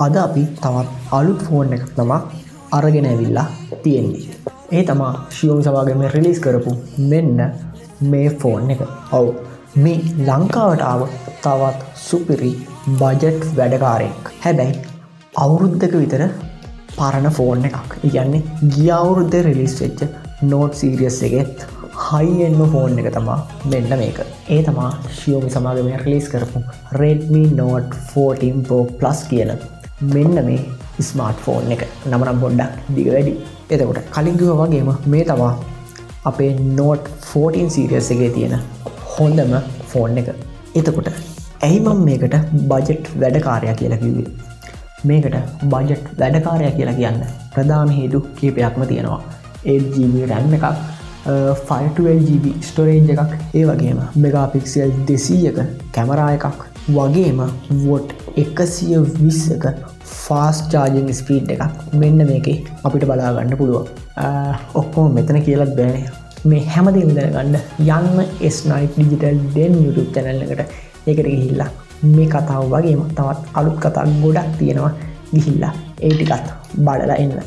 අද අපි තවත් අලුත් ෆෝන් එකක් තමයි අරගෙන ඇවිල්ලා තියෙන්නේ. ඒ තමයි Xiaomi සමාගමෙන් රිලීස් කරපු මෙන්න මේ ෆෝන් එක. ඔව් මේ ලංකාවට ආව තවත් සුපිරි බජට් වැඩකාරයෙක්. හැබැයි අවුරුද්දක විතර පරණ ෆෝන් එකක්. ඒ කියන්නේ ගිය අවුරුද්දේ රිලීස් වෙච්ච Note series එකේ high end ෆෝන් එක තමයි මෙන්න මේක. ඒ තමයි Xiaomi සමාගමෙන් රිලීස් කරපු Redmi Note 14 Pro Plus කියන මෙන්න මේ ස්මාර්ට් ෆෝන් එක. නම නම් පොඩ්ඩක් දිග වැඩි. එතකොට කලින් කිව්වා වගේම මේ තමයි අපේ Note 14 series එකේ තියෙන හොඳම ෆෝන් එක. එතකොට ඇයි මම මේකට බජට් වැඩකාරයා කියලා කිව්වේ? මේකට බජට් වැඩකාරයා කියලා කියන්න ප්‍රධාන හේතු කීපයක්ම තියෙනවා. 8GB RAM එකක්, 512GB ස්ටෝරේජ් එකක්, ඒ වගේම මෙගාපික්සල් 200ක කැමරා එකක්, වගේම වොට් 120ක ෆාස්ට් චාර්ජිං ස්පීඩ් එකක් මෙන්න මේකේ අපිට බලා ගන්න පුළුවන්. ඔක්කොම මෙතන කියලාත් බෑනේ. මේ හැමදේම දැනගන්න යන්න S9 Digital Den YouTube channel එකට. ඒකට ගිහිල්ලා මේ කතාව වගේම තවත් අලුත් කතා ගොඩක් තියෙනවා. ගිහිල්ලා ඒ ටිකත් බලලා එන්න.